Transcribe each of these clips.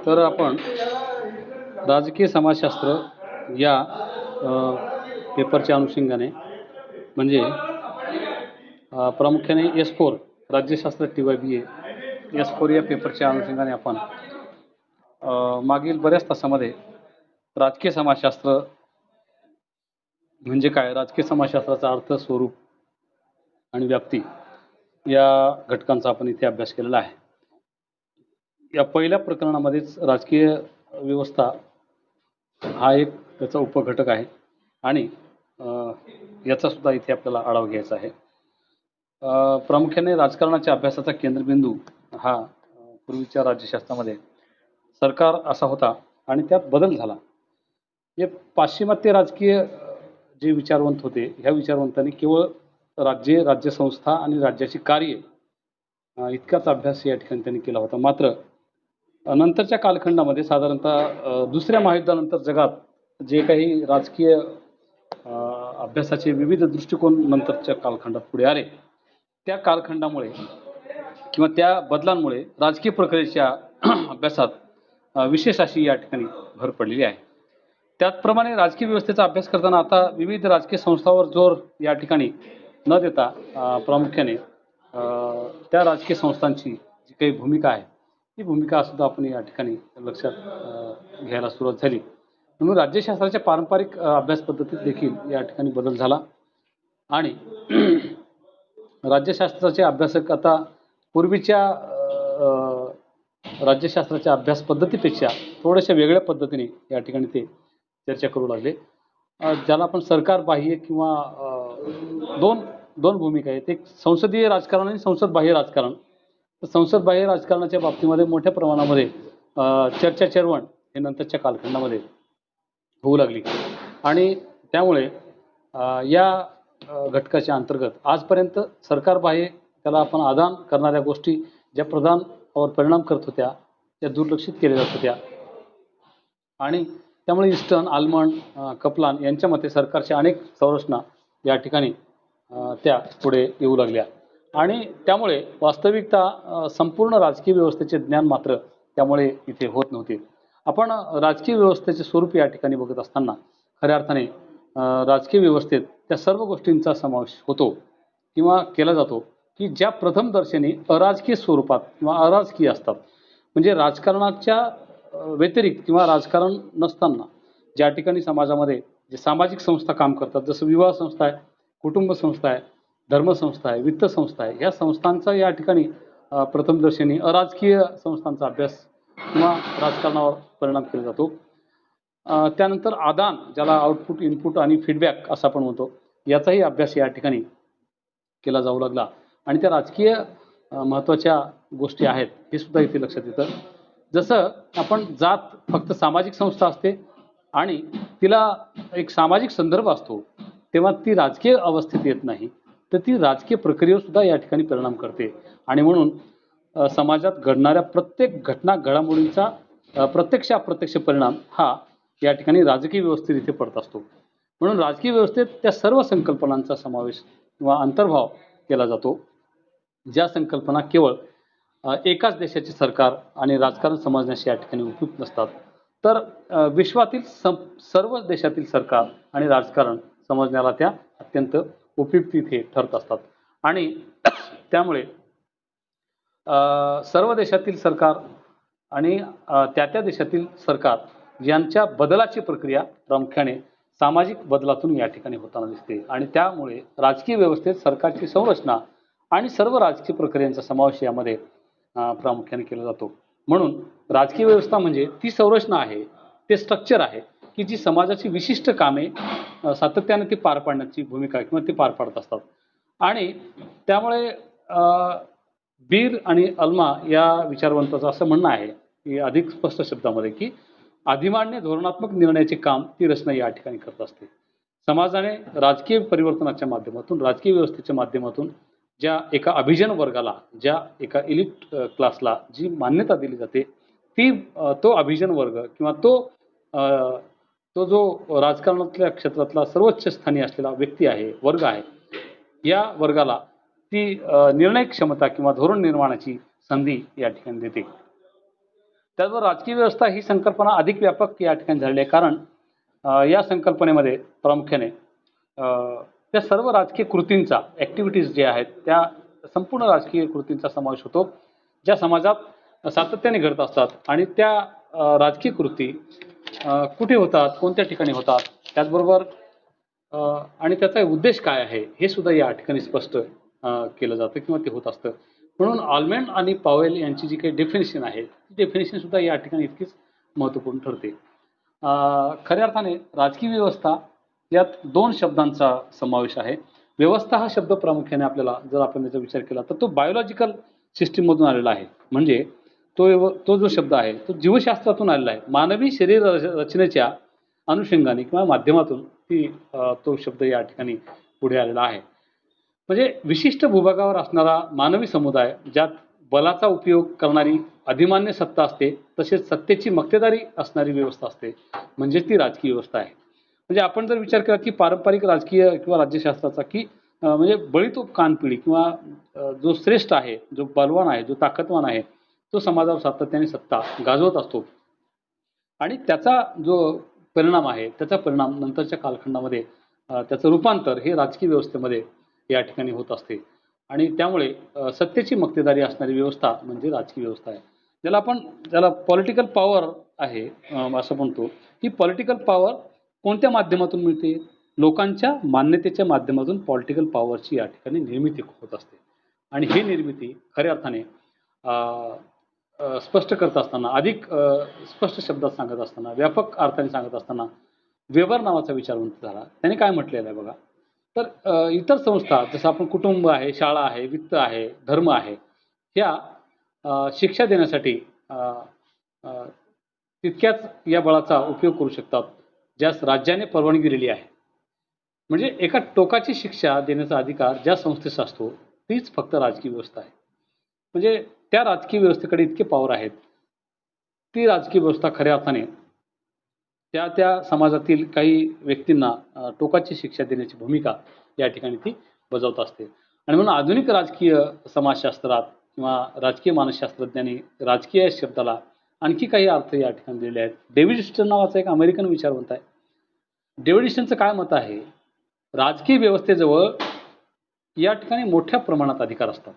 तर आपण राजकीय समाजशास्त्र या पेपरच्या अनुषंगाने म्हणजे प्रामुख्याने S4 राज्यशास्त्र TYBA S4 या पेपरच्या अनुषंगाने आपण मागील बऱ्याच तासामध्ये राजकीय समाजशास्त्र म्हणजे काय, राजकीय समाजशास्त्राचा अर्थ, स्वरूप आणि व्याप्ती या घटकांचा आपण इथे अभ्यास केलेला आहे. या पहिल्या प्रकरणामध्येच राजकीय व्यवस्था हा एक त्याचा उपघटक आहे आणि याचा सुद्धा इथे आपल्याला आढावा घ्यायचा आहे. प्रामुख्याने राजकारणाच्या अभ्यासाचा केंद्रबिंदू हा पूर्वीच्या राज्यशास्त्रामध्ये सरकार असा होता आणि त्यात बदल झाला. हे पाश्चिमात्य राजकीय जे विचारवंत होते, ह्या विचारवंतांनी केवळ राज्यसंस्था आणि राज्याची कार्ये इतकाच अभ्यास या ठिकाणी त्यांनी केला होता. मात्र नंतरच्या कालखंडामध्ये साधारणतः दुसऱ्या महायुद्धानंतर जगात जे काही राजकीय अभ्यासाचे विविध दृष्टिकोन नंतरच्या कालखंडात पुढे आले, त्या कालखंडामुळे किंवा त्या बदलांमुळे राजकीय प्रक्रियेच्या अभ्यासात विशेष अशी या ठिकाणी भर पडलेली आहे. त्याचप्रमाणे राजकीय व्यवस्थेचा अभ्यास करताना आता विविध राजकीय संस्थांवर जोर या ठिकाणी न देता प्रामुख्याने त्या राजकीय संस्थांची जी काही भूमिका आहे ती भूमिका सुद्धा आपण या ठिकाणी लक्षात घ्यायला सुरुवात झाली. म्हणून राज्यशास्त्राच्या पारंपरिक अभ्यास पद्धतीत देखील या ठिकाणी बदल झाला आणि राज्यशास्त्राचे अभ्यासक आता पूर्वीच्या राज्यशास्त्राच्या अभ्यास पद्धतीपेक्षा थोड्याशा वेगळ्या पद्धतीने या ठिकाणी ते चर्चा करू लागले. ज्याला आपण सरकार बाह्य किंवा दोन भूमिका आहेत, एक संसदीय राजकारण आणि संसद बाह्य राजकारण. तर संसद बाह्य राजकारणाच्या बाबतीमध्ये मोठ्या प्रमाणामध्ये चर्चा चर्वण हे नंतरच्या कालखंडामध्ये होऊ लागली आणि त्यामुळे या घटकाच्या अंतर्गत आजपर्यंत सरकार बाह्य त्याला आपण आदान करणाऱ्या गोष्टी ज्या प्रधानावर परिणाम करत होत्या त्या दुर्लक्षित केल्या जात होत्या आणि त्यामुळे ईस्टर्न, आल्मंड, कपलान यांच्या मते सरकारच्या अनेक संरचना या ठिकाणी त्या पुढे येऊ लागल्या आणि त्यामुळे वास्तविकता संपूर्ण राजकीय व्यवस्थेचे ज्ञान मात्र त्यामुळे इथे होत नव्हते. आपण राजकीय व्यवस्थेचे स्वरूप या ठिकाणी बघत असताना खऱ्या अर्थाने राजकीय व्यवस्थेत त्या सर्व गोष्टींचा समावेश होतो किंवा केला जातो की ज्या प्रथम दर्शनी अराजकीय स्वरूपात किंवा अराजकीय असतात. म्हणजे राजकारणाच्या व्यतिरिक्त किंवा राजकारण नसताना ज्या ठिकाणी समाजामध्ये जे सामाजिक संस्था काम करतात, जसं विवाह संस्था आहे, कुटुंब संस्था आहे, धर्मसंस्था आहे, वित्त संस्था आहे, या संस्थांचा या ठिकाणी प्रथमदर्शनी अराजकीय संस्थांचा अभ्यास किंवा राजकारणावर परिणाम केला जातो. त्यानंतर आदान, ज्याला आउटपुट, इनपुट आणि फीडबॅक असं आपण म्हणतो, याचाही अभ्यास या ठिकाणी केला जाऊ लागला आणि त्या राजकीय महत्त्वाच्या गोष्टी आहेत हे सुद्धा इथे लक्षात येतं. जसं आपण जात फक्त सामाजिक संस्था असते आणि तिला एक सामाजिक संदर्भ असतो, तेव्हा ती राजकीय अवस्थेत येत नाही, तर ती राजकीय प्रक्रियेवर सुद्धा या ठिकाणी परिणाम करते आणि म्हणून समाजात घडणाऱ्या प्रत्येक घटना घडामोडींचा प्रत्यक्ष अप्रत्यक्ष परिणाम हा या ठिकाणी राजकीय व्यवस्थेत इथे पडत असतो. म्हणून राजकीय व्यवस्थेत त्या सर्व संकल्पनांचा समावेश किंवा अंतर्भाव केला जातो, ज्या संकल्पना केवळ एकाच देशाचे सरकार आणि राजकारण समजण्यास या ठिकाणी उपयुक्त नसतात, तर विश्वातील सर्व देशातील सरकार आणि राजकारण समजण्याला त्या अत्यंत उपयुक्त इथे ठरत असतात आणि त्यामुळे सर्व देशातील सरकार आणि त्या देशातील सरकार यांच्या बदलाची प्रक्रिया प्रामुख्याने सामाजिक बदलातून या ठिकाणी होताना दिसते आणि त्यामुळे राजकीय व्यवस्थेत सरकारची संरचना आणि सर्व राजकीय प्रक्रियांचा समावेश यामध्ये प्रामुख्याने केला जातो. म्हणून राजकीय व्यवस्था म्हणजे ती संरचना आहे, ते स्ट्रक्चर आहे की जी समाजाची विशिष्ट कामे सातत्याने ती पार पाडण्याची भूमिका किंवा ते पार पाडत असतात आणि त्यामुळे बीर आणि अल्मा या विचारवंताचं असं म्हणणं आहे की अधिक स्पष्ट शब्दामध्ये की अधिमान्य धोरणात्मक निर्णयाचे काम ती रचना या ठिकाणी करत असते. समाजाने राजकीय परिवर्तनाच्या माध्यमातून, राजकीय व्यवस्थेच्या माध्यमातून ज्या एका अभिजन वर्गाला, ज्या एका इलिट क्लासला जी मान्यता दिली जाते, ती तो अभिजन वर्ग किंवा तो जो राजकारणातल्या क्षेत्रातला सर्वोच्च स्थानी असलेला व्यक्ती आहे, वर्ग आहे, या वर्गाला ती निर्णय क्षमता किंवा धोरण निर्माणाची संधी या ठिकाणी देते. त्याचबरोबर राजकीय व्यवस्था ही संकल्पना अधिक व्यापक या ठिकाणी झालेली आहे. कारण या संकल्पनेमध्ये प्रामुख्याने त्या सर्व राजकीय कृतींचा ॲक्टिव्हिटीज ज्या आहेत त्या संपूर्ण राजकीय कृतींचा समावेश होतो, ज्या समाजात सातत्याने घडत असतात आणि त्या राजकीय कृती कुठे होतात, कोणत्या ठिकाणी होतात, त्याचबरोबर आणि त्याचा उद्देश काय आहे हे सुद्धा या ठिकाणी स्पष्ट केलं जातं किंवा ते होत असतं. म्हणून ऑलमॅन आणि पॉवेल यांची जी काही डेफिनेशन आहे, ती डेफिनेशन सुद्धा या ठिकाणी इतकीच महत्त्वपूर्ण ठरते. खऱ्या अर्थाने राजकीय व्यवस्था यात 2 शब्दांचा समावेश आहे. व्यवस्था हा शब्द प्रामुख्याने आपल्याला जर आपण त्याचा विचार केला तर तो बायोलॉजिकल सिस्टीममधून आलेला आहे. म्हणजे तो जो शब्द आहे तो जीवशास्त्रातून आलेला आहे. मानवी शरीर रचनेच्या अनुषंगाने किंवा माध्यमातून तो शब्द या ठिकाणी पुढे आलेला आहे. म्हणजे विशिष्ट भूभागावर असणारा मानवी समुदाय ज्यात बलाचा उपयोग करणारी अधिमान्य सत्ता असते, तसेच सत्तेची मक्तेदारी असणारी व्यवस्था असते, म्हणजे ती राजकीय व्यवस्था आहे. म्हणजे आपण जर विचार केला की पारंपरिक राजकीय किंवा राज्यशास्त्राचा की म्हणजे बळीतोप कानपिळी किंवा जो श्रेष्ठ आहे, जो बलवान आहे, जो ताकदवान आहे, तो समाजावर सातत्याने सत्ता गाजवत असतो आणि त्याचा जो परिणाम आहे, त्याचा परिणाम नंतरच्या कालखंडामध्ये त्याचं रूपांतर हे राजकीय व्यवस्थेमध्ये या ठिकाणी होत असते आणि त्यामुळे सत्तेची मक्तेदारी असणारी व्यवस्था म्हणजे राजकीय व्यवस्था आहे. ज्याला पॉलिटिकल पॉवर आहे असं म्हणतो. ही पॉलिटिकल पॉवर कोणत्या माध्यमातून मिळते? लोकांच्या मान्यतेच्या माध्यमातून पॉलिटिकल पॉवरची या ठिकाणी निर्मिती होत असते आणि ही निर्मिती खऱ्या अर्थाने स्पष्ट करत असताना, अधिक स्पष्ट शब्दात सांगत असताना, व्यापक अर्थाने सांगत असताना वेबर नावाचा विचारवंत झाला. त्याने काय म्हटलेलं आहे बघा, तर इतर संस्था जसं आपण कुटुंब आहे, शाळा आहे, वित्त आहे, धर्म आहे, ह्या शिक्षा देण्यासाठी तितक्याच या बळाचा उपयोग करू शकतात, ज्यास राज्याने परवानगी दिलेली आहे. म्हणजे एका टोकाची शिक्षा देण्याचा अधिकार ज्या संस्थेचा असतो, तीच फक्त राजकीय व्यवस्था आहे. म्हणजे त्या राजकीय व्यवस्थेकडे इतके पॉवर आहेत. ती राजकीय व्यवस्था खऱ्या अर्थाने त्या समाजातील काही व्यक्तींना टोकाची शिक्षा देण्याची भूमिका या ठिकाणी ती बजावत असते. आणि म्हणून आधुनिक राजकीय समाजशास्त्रात किंवा राजकीय मानसशास्त्रज्ञांनी राजकीय या शब्दाला आणखी काही अर्थ या ठिकाणी दिलेले आहेत. डेव्हिड इस्टन नावाचा एक अमेरिकन विचारवंत आहे. डेव्हिड इस्टनचं काय मत आहे? राजकीय व्यवस्थेजवळ या ठिकाणी मोठ्या प्रमाणात अधिकार असतात.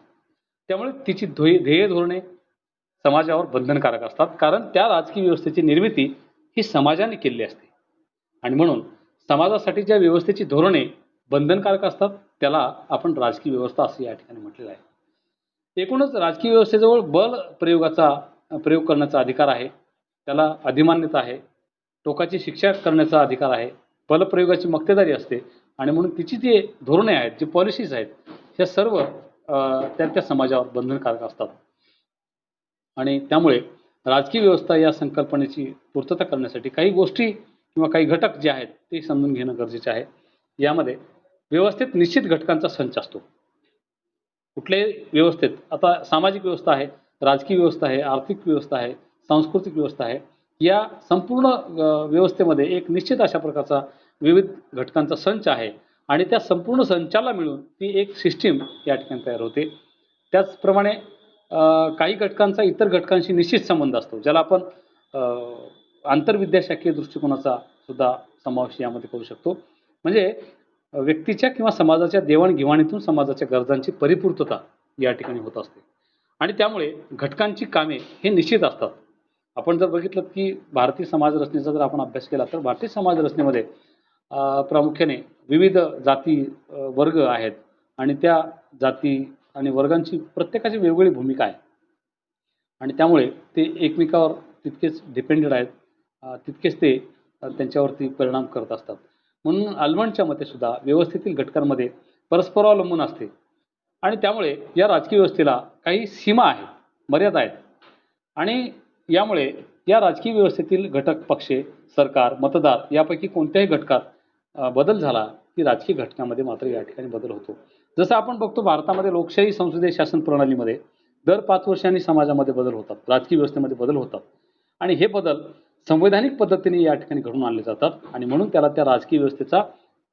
त्यामुळे तिची ध्येय धोरणे समाजावर बंधनकारक असतात. कारण त्या राजकीय व्यवस्थेची निर्मिती ही समाजाने केलेली असते आणि म्हणून समाजासाठी ज्या व्यवस्थेची धोरणे बंधनकारक असतात त्याला आपण राजकीय व्यवस्था असं या ठिकाणी म्हटलेलं आहे. एकूणच राजकीय व्यवस्थेजवळ प्रयोग करण्याचा अधिकार आहे, त्याला अधिमान्यता आहे, टोकाची शिक्षा करण्याचा अधिकार आहे, बलप्रयोगाची मक्तेदारी असते आणि म्हणून तिची जी धोरणे आहेत, जी पॉलिसीज आहेत, ह्या सर्व त्या समाजावर बंधनकारक असतात आणि त्यामुळे राजकीय व्यवस्था या संकल्पनेची पूर्तता करण्यासाठी काही गोष्टी किंवा काही घटक जे आहेत ते समजून घेणं गरजेचं आहे. यामध्ये व्यवस्थेत निश्चित घटकांचा संच असतो. कुठल्याही व्यवस्थेत आता सामाजिक व्यवस्था आहे, राजकीय व्यवस्था आहे, आर्थिक व्यवस्था आहे, सांस्कृतिक व्यवस्था आहे. या संपूर्ण व्यवस्थेमध्ये एक निश्चित अशा प्रकारचा विविध घटकांचा संच आहे आणि त्या संपूर्ण संचाला मिळून ती एक सिस्टीम या ठिकाणी तयार होते. त्याचप्रमाणे काही घटकांचा इतर घटकांशी निश्चित संबंध असतो, ज्याला आपण आंतरविद्याशाखीय दृष्टिकोनाचा सुद्धा समावेश यामध्ये करू शकतो. म्हणजे व्यक्तीच्या किंवा समाजाच्या देवाणघेवाणीतून समाजाच्या गरजांची परिपूर्तता या ठिकाणी होत असते आणि त्यामुळे घटकांची कामे हे निश्चित असतात. आपण जर बघितलं की भारतीय समाज रचनेचा जर आपण अभ्यास केला तर भारतीय समाज रचनेमध्ये प्रामुख्याने विविध जाती वर्ग आहेत आणि त्या जाती आणि वर्गांची प्रत्येकाची वेगवेगळी भूमिका आहे आणि त्यामुळे ते एकमेकावर तितकेच डिपेंडेड आहेत, तितकेच ते त्यांच्यावरती परिणाम करत असतात. म्हणून आल्मंडच्या मते सुद्धा व्यवस्थेतील घटकांमध्ये परस्परावलंबन असते आणि त्यामुळे या राजकीय व्यवस्थेला काही सीमा आहेत, मर्यादा आहेत आणि यामुळे या राजकीय व्यवस्थेतील घटक पक्ष, सरकार, मतदार यापैकी कोणत्याही घटकात बदल झाला की राजकीय घटकामध्ये मात्र या ठिकाणी बदल होतो. जसं आपण बघतो भारतामध्ये लोकशाही संसदीय शासन प्रणालीमध्ये दर 5 वर्षांनी समाजामध्ये बदल होतात, राजकीय व्यवस्थेमध्ये बदल होतात आणि हे बदल संवैधानिक पद्धतीने या ठिकाणी घडून आणले जातात आणि म्हणून त्याला त्या राजकीय व्यवस्थेचा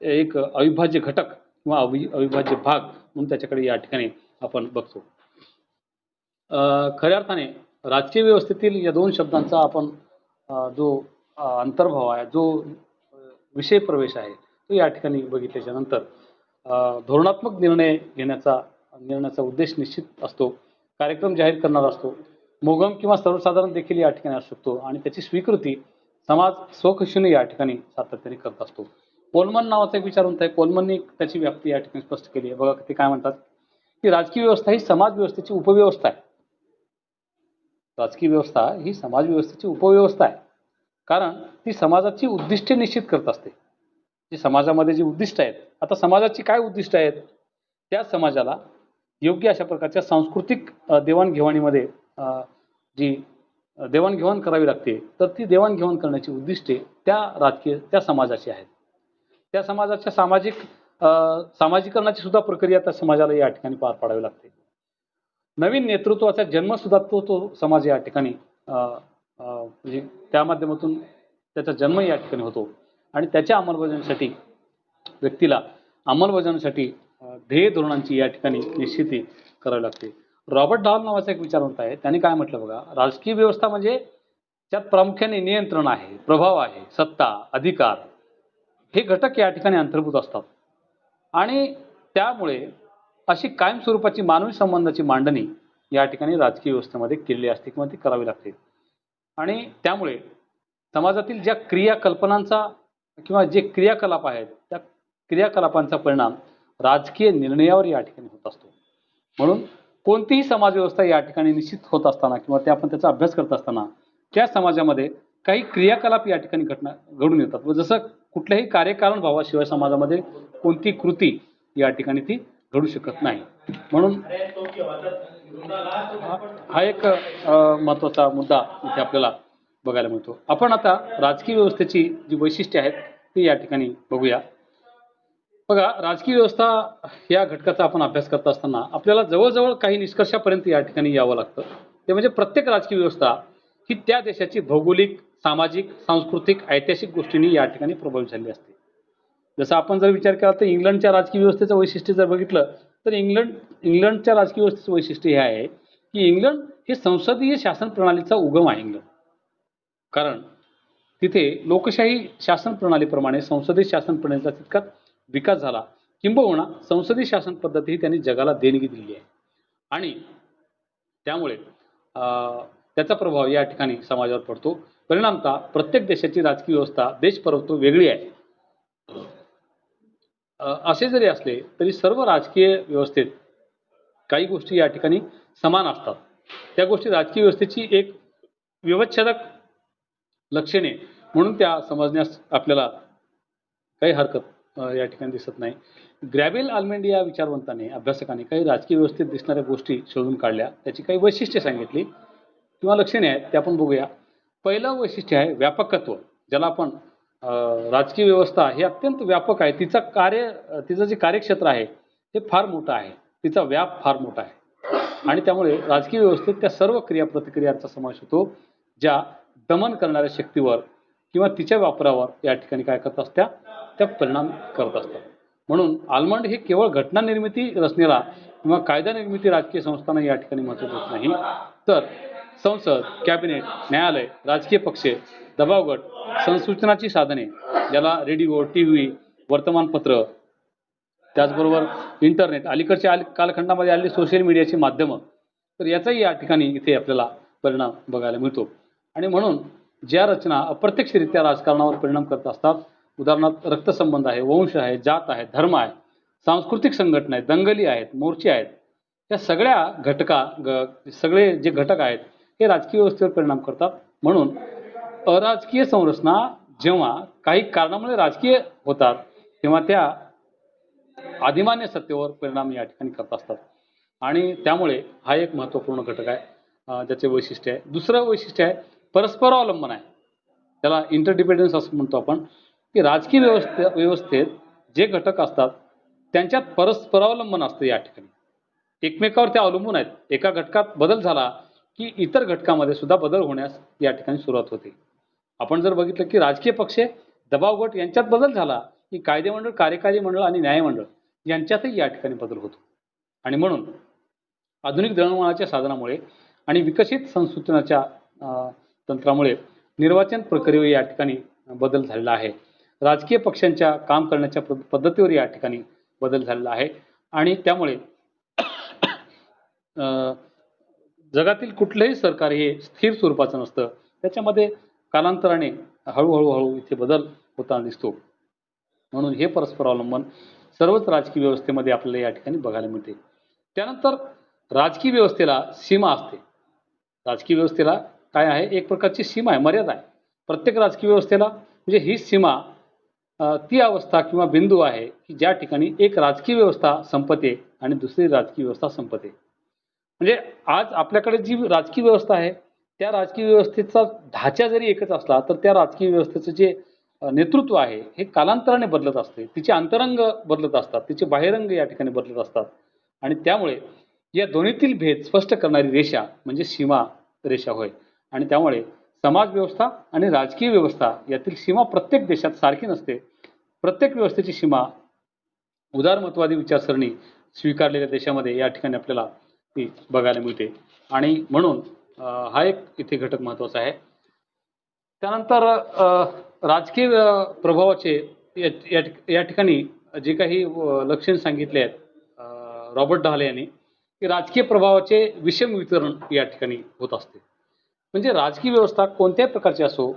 एक अविभाज्य घटक किंवा अविभाज्य भाग म्हणून त्याच्याकडे या ठिकाणी आपण बघतो. खऱ्या अर्थाने राजकीय व्यवस्थेतील या दोन शब्दांचा आपण जो अंतर्भाव आहे, जो विषय प्रवेश आहे, तो या ठिकाणी बघितल्याच्या नंतर धोरणात्मक निर्णयाचा उद्देश निश्चित असतो, कार्यक्रम जाहीर करणारा असतो, मोगम किंवा सर्वसाधारण देखील या ठिकाणी असू शकतो आणि त्याची स्वीकृती समाज स्वखुशीने या ठिकाणी सातत्याने करत असतो. कोलमन नावाचा एक विचारवंत आहे. कोलमननी त्याची व्याप्ती या ठिकाणी स्पष्ट केली आहे. बघा ते काय म्हणतात की राजकीय व्यवस्था ही समाज व्यवस्थेची उपव्यवस्था आहे. राजकीय व्यवस्था ही समाज व्यवस्थेची उपव्यवस्था आहे, कारण ती समाजाची उद्दिष्टे निश्चित करत असते. जी समाजामध्ये जी उद्दिष्ट आहेत, आता समाजाची काय उद्दिष्ट आहेत, त्या समाजाला योग्य अशा प्रकारच्या सांस्कृतिक देवाणघेवाणीमध्ये जी देवाणघेवाण करावी लागते, तर ती देवाणघेवाण करण्याची उद्दिष्टे त्या समाजाची आहेत. त्या समाजाच्या सामाजिकरणाची सुद्धा प्रक्रिया त्या समाजाला या ठिकाणी पार पाडावी लागते. नवीन नेतृत्वाचा जन्म सुद्धा तो समाज या ठिकाणी म्हणजे त्या माध्यमातून त्याचा जन्म या ठिकाणी होतो आणि त्याच्या अंमलबजावणीसाठी व्यक्तीला अंमलबजावणीसाठी ध्येय धोरणांची या ठिकाणी निश्चिती करावी लागते. रॉबर्ट डॉल नावाचा एक विचारवंत आहे. त्यांनी काय म्हटलं बघा, राजकीय व्यवस्था म्हणजे त्यात प्रामुख्याने नियंत्रण आहे, प्रभाव आहे, सत्ता, अधिकार हे घटक या ठिकाणी अंतर्भूत असतात आणि त्यामुळे अशी कायमस्वरूपाची मानवी संबंधाची मांडणी या ठिकाणी राजकीय व्यवस्थेमध्ये केलेली असते किंवा ती करावी लागते आणि त्यामुळे समाजातील ज्या क्रियाकल्पनांचा किंवा जे क्रियाकलाप आहेत, त्या क्रियाकलापांचा परिणाम राजकीय निर्णयावर या ठिकाणी होत असतो. म्हणून कोणतीही समाजव्यवस्था या ठिकाणी निश्चित होत असताना किंवा आपण त्याचा अभ्यास करत असताना त्या समाजामध्ये काही क्रियाकलाप या ठिकाणी घडून येतात व जसं कुठल्याही कार्यकारण भावाशिवाय समाजामध्ये कोणती कृती या ठिकाणी ती घडू शकत नाही. म्हणून हा एक महत्त्वाचा मुद्दा इथे आपल्याला बघायला मिळतो. आपण आता राजकीय व्यवस्थेची जी वैशिष्ट्ये आहेत ती या ठिकाणी बघूया. बघा, राजकीय व्यवस्था या घटकाचा आपण अभ्यास करत असताना आपल्याला जवळजवळ काही निष्कर्षापर्यंत या ठिकाणी यावं लागतं. ते म्हणजे प्रत्येक राजकीय व्यवस्था ही त्या देशाची भौगोलिक, सामाजिक, सांस्कृतिक, ऐतिहासिक गोष्टींनी या ठिकाणी प्रभावित झाली असते. जसं आपण जर विचार केला तर इंग्लंडच्या राजकीय व्यवस्थेचं वैशिष्ट्य जर बघितलं तर इंग्लंडच्या राजकीय व्यवस्थेचं वैशिष्ट्य हे आहे की इंग्लंड हे संसदीय शासन प्रणालीचा उगम आहे. इंग्लंड कारण तिथे लोकशाही शासन प्रणालीप्रमाणे संसदीय शासन प्रणालीचा तितकाच विकास झाला, किंबहुना संसदीय शासन पद्धती ही त्यांनी जगाला देणगी दिली आहे आणि त्यामुळे त्याचा प्रभाव या ठिकाणी समाजावर पडतो. परिणामतः प्रत्येक देशाची राजकीय व्यवस्था देशपरत्व वेगळी आहे. असे जरी असले तरी सर्व राजकीय व्यवस्थेत काही गोष्टी या ठिकाणी समान असतात. त्या गोष्टी राजकीय व्यवस्थेची एक विच्छेदक लक्षणे म्हणून त्या समजण्यास आपल्याला काही हरकत या ठिकाणी दिसत नाही. ग्रॅबेल आल्मेंडी या विचारवंताने, अभ्यासकाने काही राजकीय व्यवस्थेत दिसणाऱ्या गोष्टी शोधून काढल्या, त्याची काही वैशिष्ट्ये सांगितली किंवा लक्षणे आहेत ते आपण बघूया. पहिलं वैशिष्ट्य आहे व्यापकत्व. ज्याला आपण राजकीय व्यवस्था ही अत्यंत व्यापक आहे. तिचं जे कार्यक्षेत्र आहे ते फार मोठं आहे, तिचा व्याप फार मोठा आहे आणि त्यामुळे राजकीय व्यवस्थेत त्या सर्व क्रियाप्रतिक्रियांचा समावेश होतो ज्या दमन करणाऱ्या शक्तीवर किंवा तिच्या वापरावर या ठिकाणी काय करत असत्या, त्या परिणाम करत असतात. म्हणून आल्मंड हे केवळ घटना निर्मिती रचनेला किंवा कायदा निर्मिती राजकीय संस्थांना या ठिकाणी महत्त्व देत नाही, तर संसद, कॅबिनेट, न्यायालय, राजकीय पक्ष, दबावगट, संसूचनाची साधने ज्याला रेडिओ, टीव्ही, वर्तमानपत्र, त्याचबरोबर इंटरनेट, अलीकडच्या कालखंडामध्ये आलेली सोशल मीडियाची माध्यमं, तर याचाही या ठिकाणी इथे आपल्याला परिणाम बघायला मिळतो. आणि म्हणून ज्या रचना अप्रत्यक्षरित्या राजकारणावर परिणाम करत असतात, उदाहरणार्थ रक्तसंबंध आहे, वंश आहे, जात आहे, धर्म आहे, सांस्कृतिक संघटना आहेत, दंगली आहेत, मोर्चे आहेत, या सगळ्या सगळे जे घटक आहेत हे राजकीय व्यवस्थेवर परिणाम करतात. म्हणून अराजकीय संरचना जेव्हा काही कारणामुळे राजकीय होतात तेव्हा त्या अधिमान्य सत्तेवर परिणाम या ठिकाणी करत असतात आणि त्यामुळे हा एक महत्त्वपूर्ण घटक आहे ज्याचे वैशिष्ट्य आहे. दुसरं वैशिष्ट्य आहे परस्परावलंबन आहे. त्याला इंटरडिपेंडन्स असं म्हणतो आपण, की राजकीय व्यवस्थेत जे घटक असतात त्यांच्यात परस्परावलंबन असतं. या ठिकाणी एकमेकावर ते अवलंबून आहेत. एका घटकात बदल झाला की इतर घटकामध्ये सुद्धा बदल होण्यास या ठिकाणी सुरुवात होते. आपण जर बघितलं की राजकीय पक्ष, दबावगट यांच्यात बदल झाला की कायदेमंडळ, कार्यकारी मंडळ आणि न्यायमंडळ यांच्यातही या ठिकाणी बदल होतो. आणि म्हणून आधुनिक दळणवळणाच्या साधनामुळे आणि विकसित संसूचनाच्या तंत्रामुळे निर्वाचन प्रक्रियेवर या ठिकाणी बदल झालेला आहे. राजकीय पक्षांच्या काम करण्याच्या पद्धतीवर या ठिकाणी बदल झालेला आहे आणि त्यामुळे जगातील कुठलंही सरकार हे स्थिर स्वरूपाचं नसतं. त्याच्यामध्ये कालांतराने हळूहळू इथे बदल होताना दिसतो. म्हणून हे परस्परावलंबन सर्वच राजकीय व्यवस्थेमध्ये आपल्याला या ठिकाणी बघायला मिळते. त्यानंतर राजकीय व्यवस्थेला सीमा असते. राजकीय व्यवस्थेला काय आहे, एक प्रकारची सीमा आहे, मर्यादा आहे. प्रत्येक राजकीय व्यवस्थेला म्हणजे ही सीमा ती अवस्था किंवा बिंदू आहे की ज्या ठिकाणी एक राजकीय व्यवस्था संपते आणि दुसरी राजकीय व्यवस्था संपते. म्हणजे आज आपल्याकडे जी राजकीय व्यवस्था आहे त्या राजकीय व्यवस्थेचा ढाचा जरी एकच असला तर त्या राजकीय व्यवस्थेचं जे नेतृत्व आहे हे कालांतराने बदलत असते. तिचे अंतरंग बदलत असतात, तिचे बाह्यरंग या ठिकाणी बदलत असतात आणि त्यामुळे या दोन्हीतील भेद स्पष्ट करणारी रेषा म्हणजे सीमा रेषा होय. आणि त्यामुळे समाज व्यवस्था आणि राजकीय व्यवस्था यातील सीमा प्रत्येक देशात सारखी नसते. प्रत्येक व्यवस्थेची सीमा उदारमतवादी विचारसरणी स्वीकारलेल्या देशामध्ये या ठिकाणी आपल्याला ती बघायला मिळते आणि म्हणून हा एक इथे घटक महत्त्वाचा आहे. त्यानंतर राजकीय प्रभावाचे या ठिकाणी जे काही लक्षण सांगितले आहेत रॉबर्ट डहाले यांनी की राजकीय प्रभावाचे विषम वितरण या ठिकाणी होत असते. म्हणजे राजकीय व्यवस्था कोणत्याही प्रकारची असो,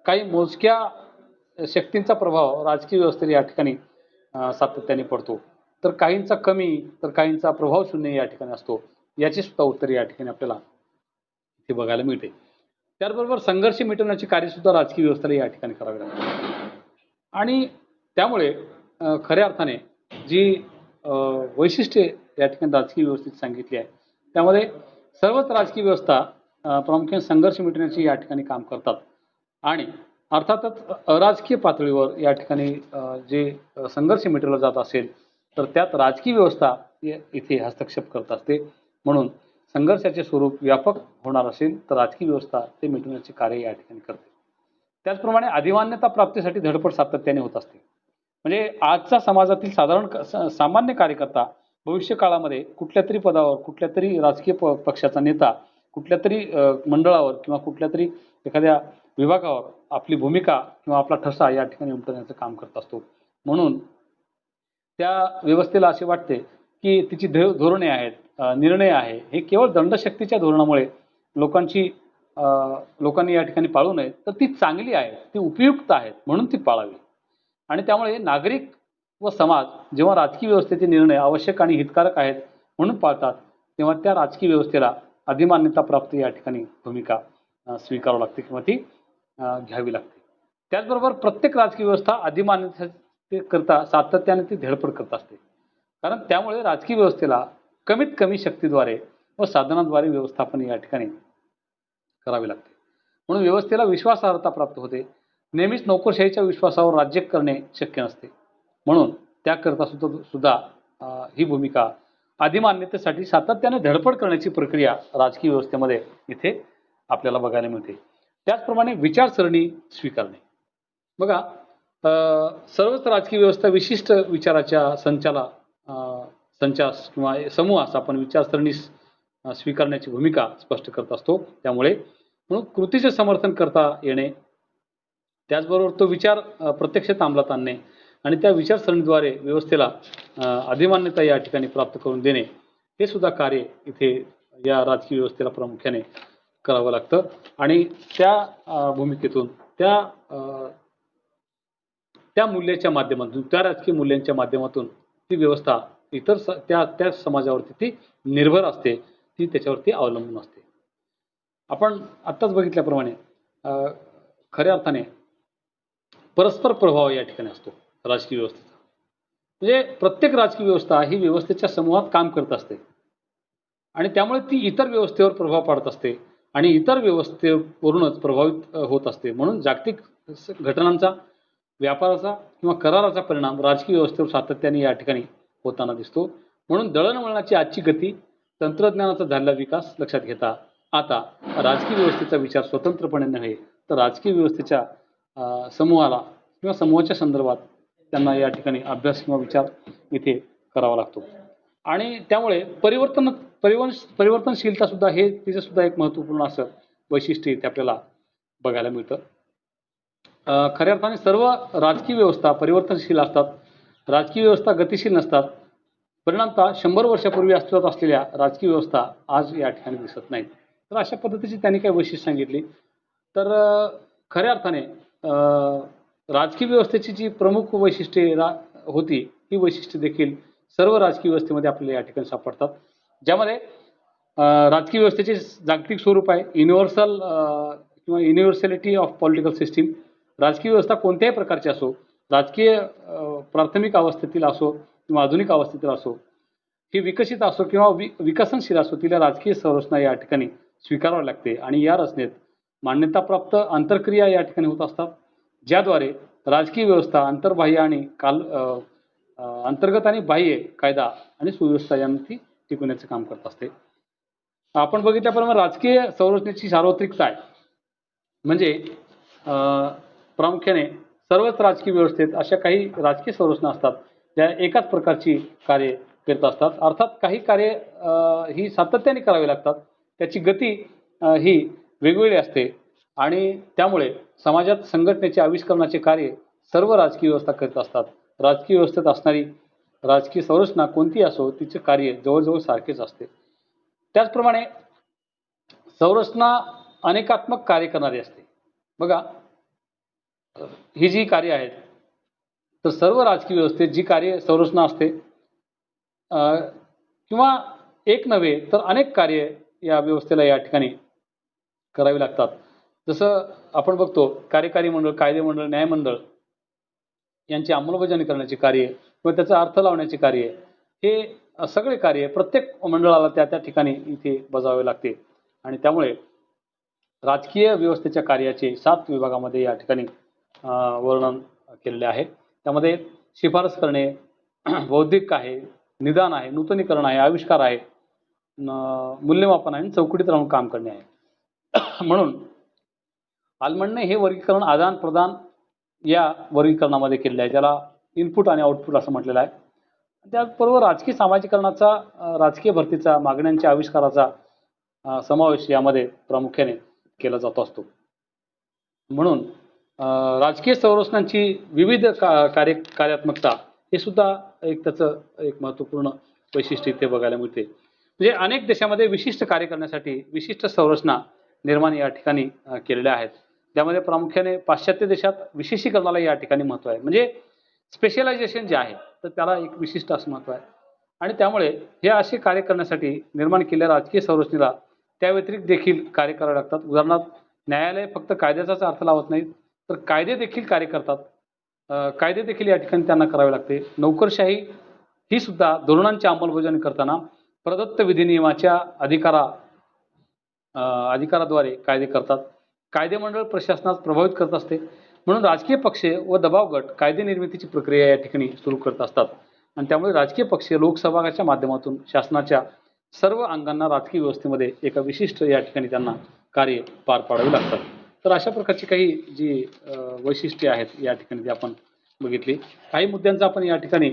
काही मोजक्या शक्तींचा प्रभाव राजकीय व्यवस्थेला या ठिकाणी सातत्याने पडतो, तर काहींचा कमी तर काहींचा प्रभाव शून्य या ठिकाणी असतो. याची सुद्धा उत्तर या ठिकाणी आपल्याला इथे बघायला मिळते. त्याचबरोबर संघर्ष मिटवण्याचे कार्य सुद्धा राजकीय व्यवस्थेला या ठिकाणी करावे लागते आणि त्यामुळे खऱ्या अर्थाने जी वैशिष्ट्ये या ठिकाणी राजकीय व्यवस्थेत सांगितली आहे त्यामध्ये सर्वच राजकीय व्यवस्था प्रामुख्याने संघर्ष मिटवण्याचे या ठिकाणी काम करतात आणि अर्थातच अराजकीय पातळीवर या ठिकाणी जे संघर्ष मिटवला जात असेल तर त्यात राजकीय व्यवस्था इथे हस्तक्षेप करत असते. म्हणून संघर्षाचे स्वरूप व्यापक होणार असेल तर राजकीय व्यवस्था ते मिटवण्याचे कार्य या ठिकाणी करते. त्याचप्रमाणे अधिमान्यता प्राप्तीसाठी धडपड सातत्याने होत असते. म्हणजे आजचा समाजातील सामान्य कार्यकर्ता भविष्य काळामध्ये कुठल्या तरी पदावर कुठल्या तरी राजकीय पक्षाचा नेता कुठल्या तरी मंडळावर किंवा कुठल्या तरी एखाद्या विभागावर आपली भूमिका किंवा आपला ठसा या ठिकाणी उमटवण्याचं काम करत असतो. म्हणून त्या व्यवस्थेला असे वाटते की तिची धोरणे आहेत, निर्णय आहे हे केवळ दंडशक्तीच्या धोरणामुळे लोकांनी या ठिकाणी पाळू नये, तर ती चांगली आहे, ती उपयुक्त आहेत म्हणून ती पाळावी. आणि त्यामुळे नागरिक व समाज जेव्हा राजकीय व्यवस्थेचे निर्णय आवश्यक आणि हितकारक आहेत म्हणून पाळतात तेव्हा त्या राजकीय व्यवस्थेला अधिमान्यता प्राप्त या ठिकाणी भूमिका स्वीकारावी लागते किंवा ती घ्यावी लागते. त्याचबरोबर प्रत्येक राजकीय व्यवस्था अधिमान्यतेकरता सातत्याने ती धडपड करत असते. कारण त्यामुळे राजकीय व्यवस्थेला कमीत कमी शक्तीद्वारे व साधनांद्वारे व्यवस्थापन या ठिकाणी करावे लागते. म्हणून व्यवस्थेला विश्वासार्हता प्राप्त होते. नेहमीच नोकरशाहीच्या विश्वासावर राज्य करणे शक्य नसते. म्हणून त्याकरता सुद्धा ही भूमिका अधिमान्यतेसाठी सातत्याने धडपड करण्याची प्रक्रिया राजकीय व्यवस्थेमध्ये इथे आपल्याला बघायला मिळते. त्याचप्रमाणे विचारसरणी स्वीकारणे. बघा सर्वच राजकीय व्यवस्था विशिष्ट विचाराच्या संचास किंवा समूहास आपण विचारसरणी स्वीकारण्याची भूमिका स्पष्ट करत असतो. त्यामुळे म्हणून कृतीचे समर्थन करता येणे, त्याचबरोबर तो विचार प्रत्यक्षात अंमलात आणणे आणि त्या विचारसरणीद्वारे व्यवस्थेला अधिमान्यता या ठिकाणी प्राप्त करून देणे हे सुद्धा कार्य इथे या राजकीय व्यवस्थेला प्रामुख्याने करावं लागतं. आणि त्या भूमिकेतून त्या मूल्याच्या माध्यमातून त्या राजकीय मूल्यांच्या माध्यमातून ती व्यवस्था इतर त्या समाजावरती ती निर्भर असते, ती त्याच्यावरती अवलंबून असते. आपण आत्ताच बघितल्याप्रमाणे खऱ्या अर्थाने परस्पर प्रभाव या ठिकाणी असतो राजकीय व्यवस्थेचा. म्हणजे प्रत्येक राजकीय व्यवस्था ही व्यवस्थेच्या समूहात काम करत असते आणि त्यामुळे ती इतर व्यवस्थेवर प्रभाव पाडत असते आणि इतर व्यवस्थेवरूनच प्रभावित होत असते. म्हणून जागतिक घटनांचा, व्यापाराचा किंवा कराराचा परिणाम राजकीय व्यवस्थेवर सातत्याने या ठिकाणी होताना दिसतो. म्हणून दळणवळणाची आजची गती, तंत्रज्ञानाचा झालेला विकास लक्षात घेता आता राजकीय व्यवस्थेचा विचार स्वतंत्रपणे नव्हे तर राजकीय व्यवस्थेच्या समूहाला किंवा समूहाच्या संदर्भात त्यांना या ठिकाणी अभ्यास किंवा विचार इथे करावा लागतो. आणि त्यामुळे परिवर्तनशीलता सुद्धा हे तिचं सुद्धा एक महत्त्वपूर्ण असं वैशिष्ट्य इथे आपल्याला बघायला मिळतं. खऱ्या अर्थाने सर्व राजकीय व्यवस्था परिवर्तनशील असतात. राजकीय व्यवस्था गतिशील नसतात. परिणामतः 100 वर्षापूर्वी अस्तित्वात असलेल्या राजकीय व्यवस्था आज या ठिकाणी दिसत नाहीत. तर अशा पद्धतीची त्यांनी काही वैशिष्ट्य सांगितली. तर खऱ्या अर्थाने राजकीय व्यवस्थेची जी प्रमुख वैशिष्ट्ये होती, ही वैशिष्ट्ये देखील सर्व राजकीय व्यवस्थेमध्ये आपल्याला या ठिकाणी सापडतात. ज्यामध्ये राजकीय व्यवस्थेचे जागतिक स्वरूप आहे. युनिव्हर्सल किंवा युनिव्हर्सॅलिटी ऑफ पॉलिटिकल सिस्टीम. राजकीय व्यवस्था कोणत्याही प्रकारची असो, राजकीय प्राथमिक अवस्थेतील असो किंवा आधुनिक अवस्थेतील असो, ही विकसित असो किंवा विकसनशील असो, तिला राजकीय संरचना या ठिकाणी स्वीकारावी लागते आणि या रचनेत मान्यताप्राप्त आंतरक्रिया या ठिकाणी होत असतात, ज्याद्वारे राजकीय व्यवस्था अंतर्बाह्य आणि अंतर्गत आणि बाह्य कायदा आणि सुव्यवस्था यांची टिकवण्याचे काम करत असते. आपण बघितल्याप्रमाणे राजकीय संरचनेची सार्वत्रिकता आहे. म्हणजे प्रामुख्याने सर्वच राजकीय व्यवस्थेत अशा काही राजकीय संरचना असतात, ज्या एकाच प्रकारची कार्य करत असतात. अर्थात काही कार्य ही सातत्याने करावी लागतात. त्याची गती ही वेगवेगळी असते आणि त्यामुळे समाजात संघटनेचे आविष्करणाचे कार्य सर्व राजकीय व्यवस्था करत असतात. राजकीय व्यवस्थेत असणारी राजकीय संरचना कोणतीही असो, तिचे कार्य जवळजवळ सारखेच असते. त्याचप्रमाणे संरचना अनेकात्मक कार्य करणारी असते. बघा, ही जी कार्य आहेत, तर सर्व राजकीय व्यवस्थेत जी कार्य संरचना असते किंवा एक नव्हे तर अनेक कार्य या व्यवस्थेला या ठिकाणी करावी लागतात. जसं आपण बघतो कार्यकारी मंडळ, कायदे मंडळ, न्यायमंडळ यांची अंमलबजावणी करण्याची कार्य किंवा त्याचा अर्थ लावण्याची कार्य, हे सगळे कार्य प्रत्येक मंडळाला त्या त्या ठिकाणी इथे बजावावे लागते आणि त्यामुळे राजकीय व्यवस्थेच्या कार्याचे 7 विभागामध्ये या ठिकाणी वर्णन केलेले आहे. त्यामध्ये शिफारस करणे, बौद्धिक आहे, निदान आहे, नूतनीकरण आहे, आविष्कार आहे, मूल्यमापन आहे आणि चौकटीत राहून काम करणे आहे. म्हणून आलमंडने हे वर्गीकरण आदान-प्रदान या वर्गीकरणामध्ये केलेलं आहे, ज्याला इनपुट आणि आउटपुट असं म्हटलेलं आहे. त्याचबरोबर राजकीय सामाजिकरणाचा, राजकीय भरतीचा, मागण्यांच्या आविष्काराचा समावेश यामध्ये प्रामुख्याने केला जात असतो. म्हणून राजकीय संरचनांची विविध कार्यात्मकता हे सुद्धा एक त्याचं एक महत्त्वपूर्ण वैशिष्ट्य इथे बघायला मिळते. म्हणजे अनेक देशामध्ये विशिष्ट कार्य करण्यासाठी विशिष्ट संरचना निर्माण या ठिकाणी केलेल्या आहेत. त्यामध्ये प्रामुख्याने पाश्चात्य देशात विशेषीकरणाला या ठिकाणी महत्त्व आहे. म्हणजे स्पेशलायझेशन जे आहे तर त्याला एक विशिष्ट असं महत्त्व आहे आणि त्यामुळे हे असे कार्य करण्यासाठी निर्माण केलेल्या राजकीय संरचनेला त्या व्यतिरिक्त देखील कार्य करावे लागतात. उदाहरणार्थ न्यायालय फक्त कायद्याचाच अर्थ लावत नाहीत, तर कायदे देखील कार्य करतात. कायदे देखील या ठिकाणी त्यांना करावे लागते. नोकरशाही ही सुद्धा धोरणांची अंमलबजावणी करताना प्रदत्त विधिनियमाच्या अधिकाराद्वारे कायदे करतात. कायदे मंडळ प्रशासनास प्रभावित करत असते. म्हणून राजकीय पक्ष व दबाव गट कायदे निर्मितीची प्रक्रिया या ठिकाणी सुरू करत असतात आणि त्यामुळे राजकीय पक्ष लोकसभाच्या माध्यमातून शासनाच्या सर्व अंगांना राजकीय व्यवस्थेमध्ये एका विशिष्ट या ठिकाणी त्यांना कार्य पार पाडावी लागतात. तर अशा प्रकारची काही जी वैशिष्ट्ये आहेत या ठिकाणी ती आपण बघितली. काही मुद्द्यांचा आपण या ठिकाणी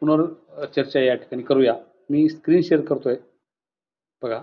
पुनर्चर्चा या ठिकाणी करूया. मी स्क्रीन शेअर करतोय, बघा.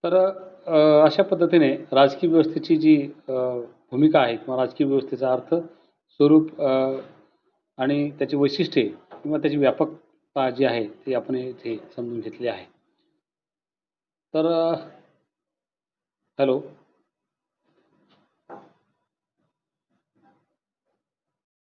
तर अशा पद्धतीने राजकीय व्यवस्थेची जी भूमिका आहे किंवा राजकीय व्यवस्थेचा अर्थ, स्वरूप आणि त्याची वैशिष्ट्ये किंवा त्याची व्यापकता जी आहे ती आपण इथे समजून घेतली आहे. तर हॅलो.